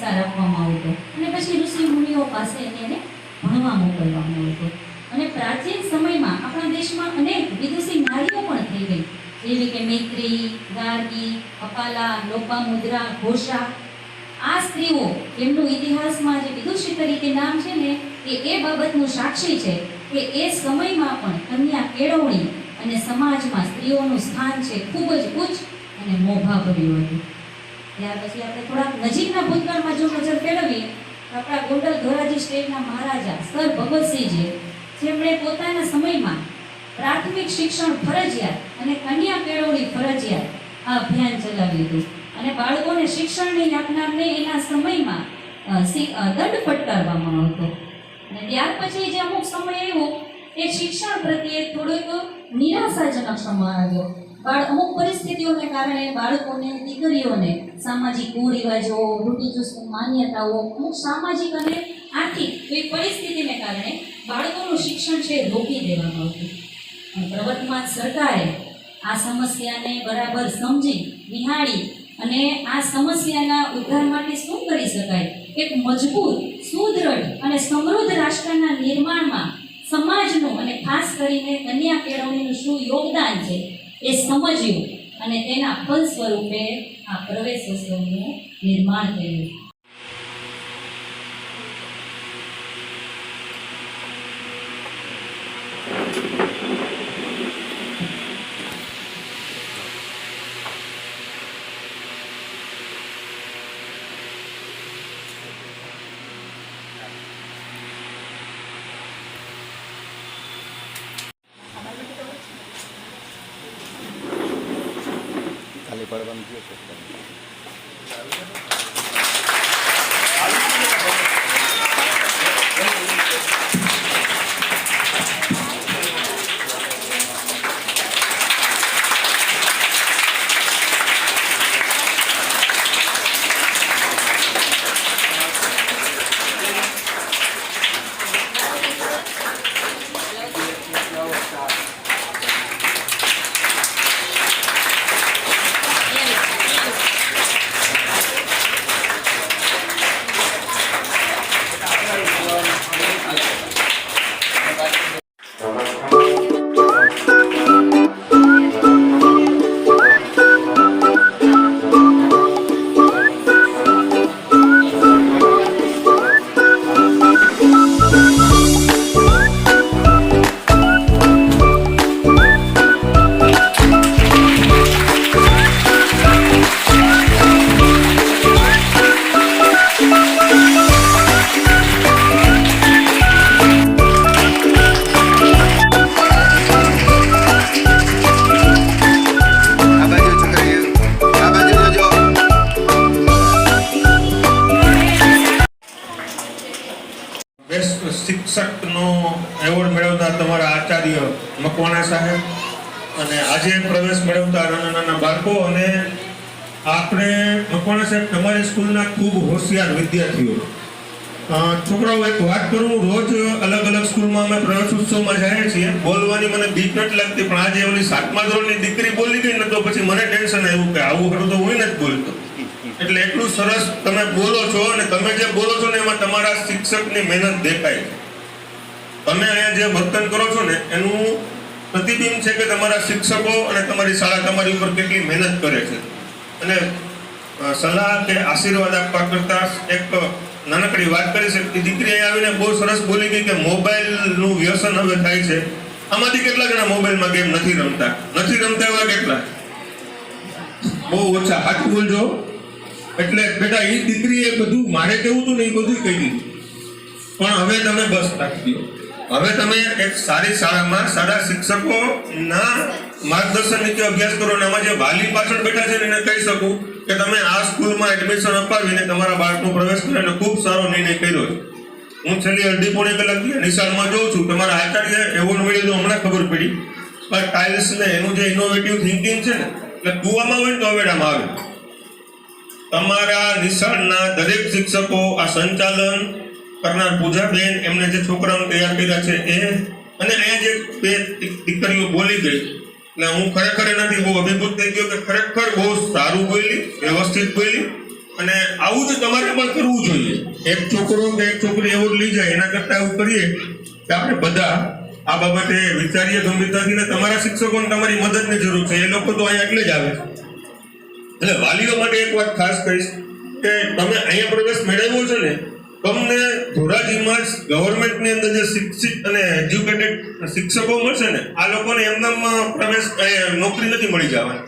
સંસ્કાર આપવામાં આવતો અને પછી ઋષિ મુનિઓ પાસે એને ભણવા મોકલવામાં આવતો. અને પ્રાચીન સમયમાં આપણા દેશમાં અનેક વિદુષી નારીઓ પણ થઈ ગઈ, જેવી કે મૈત્રી, ગાર્ગી, અપાલા, લોપામુદ્રા, ઘોષા. આ સ્ત્રીઓ એમનું ઇતિહાસમાં જે વિદુષી તરીકે નામ છે ને એ બાબતનું સાક્ષી છે કે એ સમયમાં પણ કન્યા કેળવણી અને સમાજમાં સ્ત્રીઓનું સ્થાન છે ખૂબ જ ઉચ્ચ અને મોભાભર્યું હતું. ત્યાર પછી આપણે થોડાક નજીકના ભૂતકાળમાં જો નજર ફેરવીએ તો આપણા ગોંડલ ધોરાજી સ્ટેટના મહારાજા સર ભગતસિંહજી, જેમણે પોતાના સમયમાં પ્રાથમિક શિક્ષણ ફરજિયાત અને કન્યા કેળવણી ફરજિયાત આ અભિયાન ચલાવ્યું હતું. અને બાળકોને શિક્ષણ નહીં આપનારને એના સમયમાં દંડ ફટકારવામાં આવતો. અને ત્યાર પછી જે અમુક સમય આવ્યો એ શિક્ષણ પ્રત્યે થોડોક નિરાશાજનક સમય આવ્યો. અમુક પરિસ્થિતિઓને કારણે બાળકોને, દીકરીઓને સામાજિક કુરિવાજો, રૂઢિચુસ્ત માન્યતાઓ, અમુક સામાજિક અને આર્થિક એવી પરિસ્થિતિને કારણે બાળકોનું શિક્ષણ છે રોકી દેવામાં આવતું. અને પ્રવર્તમાન સરકારે આ સમસ્યાને બરાબર સમજી નિહાળી અને આ સમસ્યાના ઉદ્ધાર માટે શું કરી શકાય, એક મજબૂત, સુદૃઢ અને સમૃદ્ધ રાષ્ટ્રના નિર્માણમાં સમાજનું અને ખાસ કરીને કન્યા કેળવણીનું શું યોગદાન છે એ સમજ્યું અને તેના ફલ સ્વરૂપે આ પ્રવેશોત્સવનું નિર્માણ થયું. ખાલી પડવાનું છે. શિક્ષકનો એવોર્ડ મેળવતા તમારા આચાર્ય મકવાણા સાહેબ અને આજે પ્રવેશ મેળવતા નાના નાના બાળકો અને આપણે મકવાણા સાહેબ તમારી સ્કૂલના ખૂબ હોશિયાર વિદ્યાર્થીઓ. છોકરાઓ, એક વાત કરું, રોજ અલગ અલગ સ્કૂલમાં અમે પ્રવેશોત્સવમાં જઈએ છીએ. બોલવાની મને બીક નથી લાગતી, પણ આજે ઓલી 7મા ધોરણની દીકરી બોલી ગઈ ને તો પછી મને ટેન્શન આવ્યું કે આવું ખરું તો હું નથી બોલતો. એટલે એટલું સરસ તમે બોલો છો અને તમે જે બોલો છો ને એમાં તમારા શિક્ષકની મહેનત દેખાય છે. તમે અહીંયા જે વર્તન કરો છો ને એનું પ્રતિબિંબ છે કે તમારા શિક્ષકો અને તમારી શાળા તમારી ઉપર કેટલી મહેનત કરે છે. અને સલાહ કે આશીર્વાદ આપવા કરતા એક નાનકડી વાત કરી છે કે દીકરી અહીંયા આવીને બહુ સરસ બોલી ગઈ કે મોબાઈલનું વ્યસન હવે થાય છે. આમાંથી કેટલા જણા મોબાઈલમાં ગેમ નથી રમતા એવા કેટલા? બહુ ઓછા. હાથ બોલજો. એટલે બેટા એ દીકરીએ બધું મારે કેવું હતું ને એ બધું કહી દીધું, પણ હવે તમે બસ રાખી દો. હવે તમે એક સારી શાળામાં સારા શિક્ષકોના માર્ગદર્શન નીચે અભ્યાસ કરો અને આમાં જે વાલી પાછળ બેઠા છે એને કહી શકું કે તમે આ સ્કૂલમાં એડમિશન અપાવીને તમારા બાળકનો પ્રવેશ કરીને ખૂબ સારો નિર્ણય કર્યો છે. હું છેલ્લી અડધી પોણી કલાકથી નિશાળમાં જોઉં છું. તમારા આચાર્ય એવોર્ડ મળ્યો તો હમણાં ખબર પડી, પણ ટાઇલ્સ ને એનું જે ઇનોવેટિવ થિંકિંગ છે ને, એટલે કુવામાં હોય ને તો અવેડામાં આવે. તમારા નિશાળના દરેક શિક્ષકો, આ સંચાલન કરનાર પૂજાબેન, એમને જે છોકરાઓ તૈયાર કર્યા છે એ, અને અહીંયા જે બે દીકરીઓ બોલી ગઈ, એટલે હું ખરેખર એનાથી બહુ અભિભૂત થઈ ગયો કે ખરેખર બહુ સારું બોલી, વ્યવસ્થિત બોલી. અને આવું જ તમારે પણ કરવું જોઈએ. એક છોકરો કે એક છોકરી એવોર્ડ લઈ જાય એના કરતાં એવું કરીએ કે આપણે બધા આ બાબતે વિચારીએ ગંભીરતાથી. ને તમારા શિક્ષકોને તમારી મદદની જરૂર છે. એ લોકો તો અહીંયા એટલે જ આવે છે. એટલે વાલીઓ માટે એક વાત ખાસ કહીશ કે તમે અહીંયા પ્રવેશ મેળવ્યો છે ને, તમને ધોરાજીમાં ગવર્મેન્ટની અંદર જે શિક્ષિત અને એજ્યુકેટેડ શિક્ષકો મળશે ને, આ લોકોને એમનામ પ્રવેશ નોકરી નથી મળી જવાની.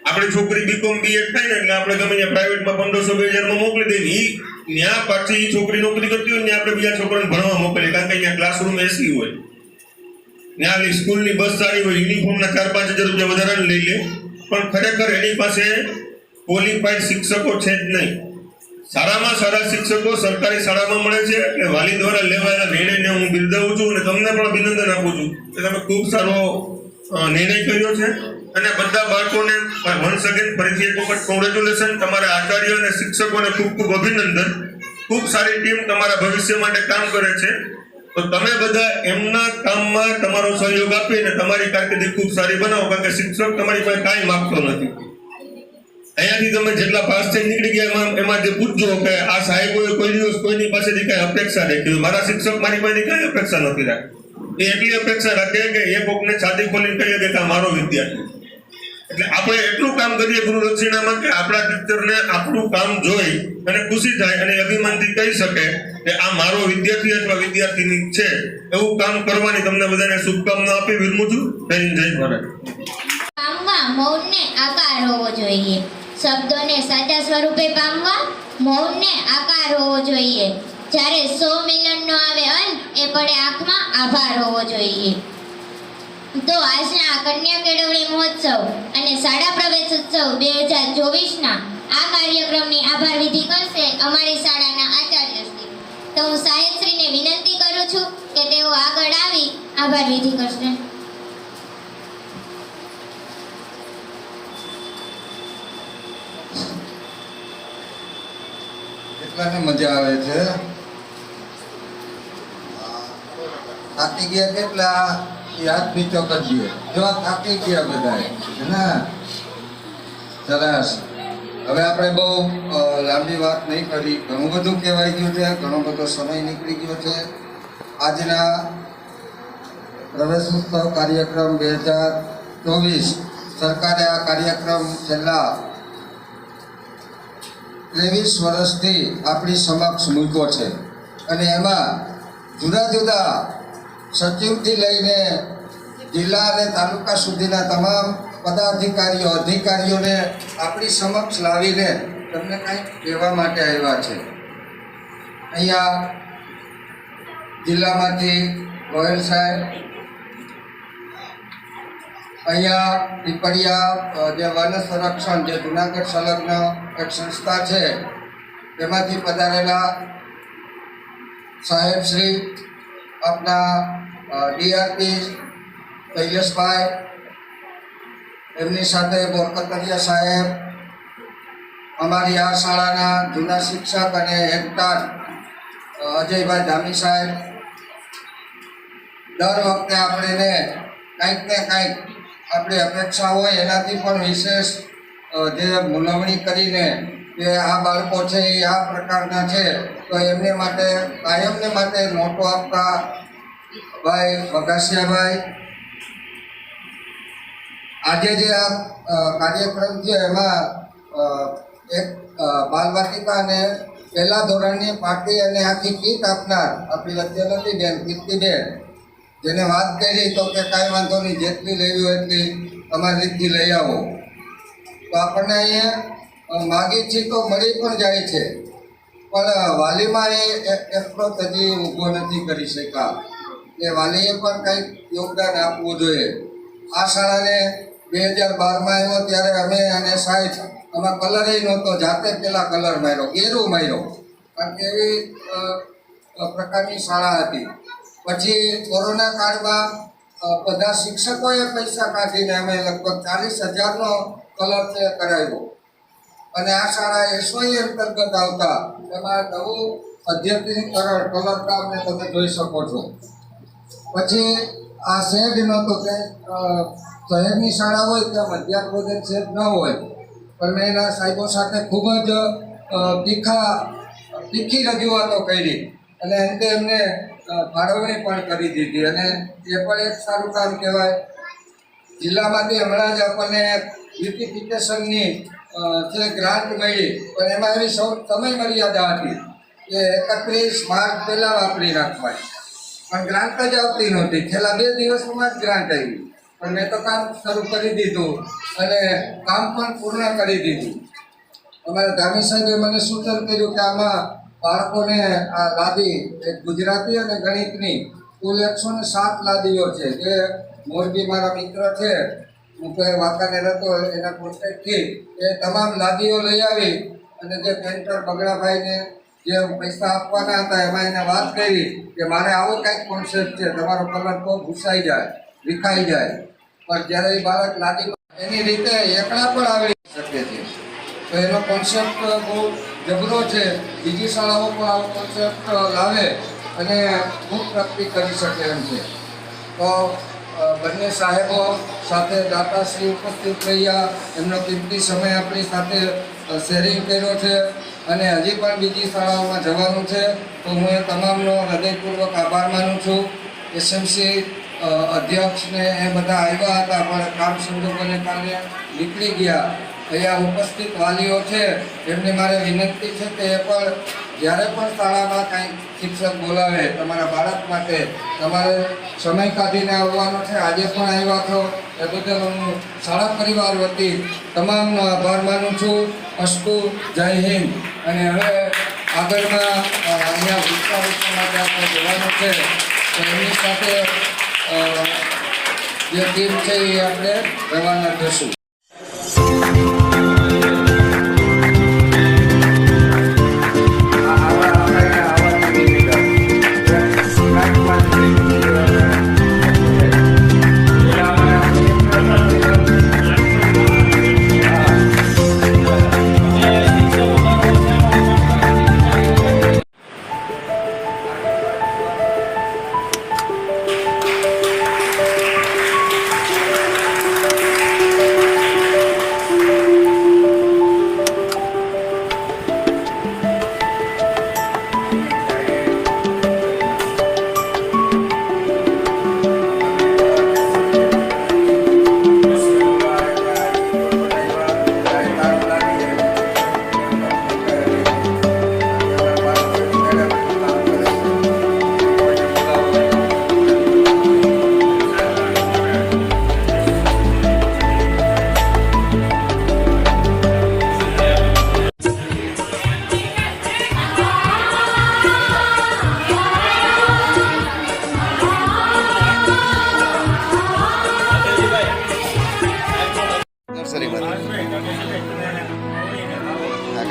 આપણે છોકરી બીકોમ બીએડ થાય ને એટલે આપણે ગમે ત્યાં પ્રાઇવેટમાં 1500-2000 મોકલી દઈએ. ત્યાં પાછી છોકરી નોકરી કરતી હોય ને આપણે બીજા છોકરાને ભણવા મોકલીએ, કારણ કે અહીંયા ક્લાસરૂમ એસી હોય, ત્યાં સ્કૂલની બસ સારી હોય, યુનિફોર્મના 4-5 હજાર રૂપિયા વધારાને લઈ લે, પણ ખરેખર એની પાસે ક્વોલિફાઈડ શિક્ષકો છે જ નહીં. સારામાં સારા શિક્ષકો સરકારી શાળામાં મળે છે. એટલે વાલી દ્વારા લેવાયેલા નિર્ણયને હું બિરદાવું છું અને તમને પણ અભિનંદન આપું છું કે તમે ખૂબ સારો નિર્ણય કર્યો છે. અને બધા બાળકોને વન્સ અગેન ફરીથી એક વખત કોંગ્રેચ્યુલેશન. તમારા આચાર્ય અને શિક્ષકોને ખૂબ ખૂબ અભિનંદન. ખૂબ સારી ટીમ તમારા ભવિષ્ય માટે કામ કરે છે. તો તમે બધા એમના કામમાં તમારો સહયોગ આપીને તમારી કારકિર્દી ખૂબ સારી બનાવો, કારણ કે શિક્ષક તમારી પાસે કાંઈ માગતો નથી. અહીંયાથી તમે જેટલા પાસ થઈ નીકળી ગયા એમાં જે પૂછજો કે આ સાહેબોએ કોઈ દિવસ કોઈની પાસેથી કઈ અપેક્ષા રાખી, મારા શિક્ષક મારી પાસેથી કઈ અપેક્ષા નથી રાખી. એ એટલી અપેક્ષા રાખે કે એ કોકને છાતી ખોલીને કહીએ કે આ મારો વિદ્યાર્થી. એટલે આપણે એટલું કામ કરીએ ગુરુ દક્ષિણામાં કે આપણા ટીચરને આપણું કામ જોઈ અને ખુશી થાય અને અભિમાનથી કહી શકે કે આ મારો વિદ્યાર્થી અથવા વિદ્યાર્થીની છે. એવું કામ કરવાની તમને બધાને શુભકામના આપી વિરમું છું. જય ભારત. પામવા મૌનને આકાર હોવો જોઈએ. શબ્દોને સાચા સ્વરૂપે પામવા મૌનને આકાર હોવો જોઈએ. જ્યારે 100 મિલનનો આવે અંત એ પડે આંખમાં આભાર હોવો જોઈએ. તો આજના કન્યા કેળવણી મહોત્સવ અને શાળા પ્રવેશ ઉત્સવ 2024ના આ કાર્યક્રમની આભાર વિધિ કરશે અમારી શાળાના આચાર્યશ્રી. તો હું સાહેબશ્રીને વિનંતી કરું છું કે તેઓ આગળ આવી આભાર વિધિ કરશે. કેટલાને મજા આવે છે? થાકી ગયા કેટલા? યાદ બીચો કરજે. જો થાકી ગયા બધા. સરસ. હવે આપણે બહુ લાંબી વાત નહીં કરી. ઘણું બધું કહેવાય ગયું છે, ઘણો બધો સમય નીકળી ગયો છે. આજના પ્રવેશ ઉત્સવ કાર્યક્રમ 2024 સરકારે આ કાર્યક્રમ છેલ્લા 23 વર્ષથી આપણી સમક્ષ મૂક્યો છે. અને એમાં જુદા જુદા સચિવથી લઈને જિલ્લા અને તાલુકા સુધીના તમામ પદાધિકારીઓ અધિકારીઓને આપણી સમક્ષ લાવીને તમને કંઈક કહેવા માટે આવ્યા છે. અહીંયા જિલ્લામાંથી ગોયલ સાહેબ, અહીંયા પીપળિયા જે વન સંરક્ષણ જે જુનાગઢ સંલગ્ન એક સંસ્થા છે તેમાંથી પધારેલા સાહેબશ્રી, આપના ડીઆરપી શૈલેષભાઈ, એમની સાથે બોરકતરિયા સાહેબ, અમારી આ શાળાના જૂના શિક્ષક અને હેડમાસ્ટર અજયભાઈ ધામી સાહેબ. દર વખતે આપણને કંઈક ને કંઈક આપણી અપેક્ષા હોય એનાથી પણ વિશેષ જે મૂલવણી કરીને કે આ બાળકો છે એ આ પ્રકારના છે તો એમને માટે કાયમને માટે મોટો આપતા ભાઈ વઘાસિયાભાઈ. આજે જે આ કાર્યક્રમ છે એમાં એક બાલવાટિકા અને પહેલા ધોરણની પાર્ટી અને આખી કીટ આપનાર આપણી વચ્ચે નથી બેન કીર્તિબેન, જેને વાત કરી તો કે કાંઈ વાંધો નહીં, જેટલી લેવી હોય એટલી તમારી રીતથી લઈ આવો. તો આપણને અહીંયા માગી છીએ તો મળી પણ જાય છે, પણ વાલીમાં એ એપ્રોચ હજી ઊભો નથી કરી શક્યા. એ વાલીએ પણ કંઈક યોગદાન આપવું જોઈએ. આ શાળાને 2012માં આવ્યો ત્યારે અમે અને સાહેબ આમાં કલર નહોતો, જાતે પેલા કલર માર્યો, ગેરું માર્યો, કારણ કે એવી પ્રકારની શાળા હતી. પછી કોરોના કાળમાં બધા શિક્ષકોએ પૈસા કાઢીને અમે લગભગ 40,000નો કલર છે કરાવ્યો. અને આ શાળા એસઓઈ અંતર્ગત આવતા એમાં નવું અધ્યયનીકરણ કલર કામને તમે જોઈ શકો છો. પછી આ શેડ નહોતો કે શહેરની શાળા હોય ત્યાં મધ્યાહન ભોજન શેડ ન હોય, પણ મેં એના સાહેબો સાથે ખૂબ જ તીખી રજૂઆતો કરી અને અંતે એમને ફાળવણી પણ કરી દીધી અને એ પણ એક સારું કામ કહેવાય. જિલ્લામાંથી હમણાં જ આપણને બ્યુટિફિકેશનની જે ગ્રાન્ટ મળી પણ એમાં એવી સમય મર્યાદા હતી કે 31 માર્ચ પહેલાં વાપરી નાખવાની, પણ ગ્રાન્ટ જ આવતી નહોતી. છેલ્લા 2 દિવસમાં જ ગ્રાન્ટ આવી પણ મેં તો કામ શરૂ કરી દીધું અને કામ પણ પૂર્ણ કરી દીધું. અમારા ધામી સાહેબે મને સૂચન કર્યું કે આમાં બાળકોને આ લાદી એક ગુજરાતી અને ગણિતની કુલ 107 લાદીઓ છે જે મોરબી મારા મિત્ર છે, હું તો વાંકાનેર હતો, એના કોન્ટેક્ટથી એ તમામ લાદીઓ લઈ આવી અને જે પેન્ટર બગડાભાઈને જે પૈસા આપવાના હતા એમાં એને વાત કરી કે મારે આવો કંઈક કોન્સેપ્ટ છે, તમારો કલર તો ભૂસાઈ જાય, વિખાઈ જાય, પણ જ્યારે એ બાળક લાદી એની રીતે એકડા પણ આવડી શકે છે. તો એનો કોન્સેપ્ટ બહુ જબરો છે. બીજી શાળાઓ પણ આવો કોન્સેપ્ટ લાવે અને ખૂબ પ્રગતિ કરી શકે એમ છે. તો બંને સાહેબો સાથે દાતાશ્રી ઉપસ્થિત રહ્યા, એમનો કિંમતી સમય આપણી સાથે શેરિંગ કર્યો છે અને હજી પણ બીજી શાળાઓમાં જવાનું છે. તો હું એ તમામનો હૃદયપૂર્વક આભાર માનું છું. એસએમસી અધ્યક્ષને એ બધા આવ્યા હતા પણ કામ સંજોગોને કારણે નીકળી ગયા. અહીંયા ઉપસ્થિત વાલીઓ છે એમને મારે વિનંતી છે કે એ પણ જ્યારે પણ શાળામાં કાંઈ શિક્ષક બોલાવે તમારા બાળક માટે તમારે સમય કાઢીને આવવાનો છે. આજે પણ આવ્યા છો એ બદલ હું શાળા પરિવાર વતી તમામનો આભાર માનું છું. અસ્તુ, જય હિન્દ. અને હવે આગળમાં અહીંયા વૃક્ષારોપણ માટે આપણે જવાનું છે તો એમની સાથે જે ટીમ છે એ આપણે રવાના થશું.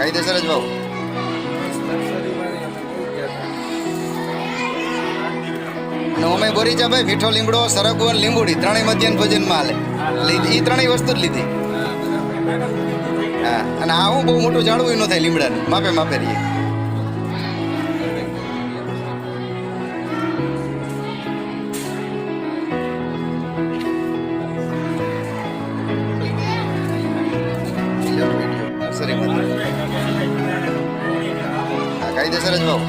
કાયદેસર જ ભાવ અને અમે બોરીચા ભાઈ મીઠો લીમડો સરગવો અને લીંબુડી ત્રણેય મધ્યાહન ભોજનમાં હાલે એટલે એ ત્રણેય વસ્તુ જ લીધી. હા અને આવું બહુ મોટું જાળવું ન થાય લીમડાનું, માપે માપે રહીએ. કાયદેસર જ ભાવ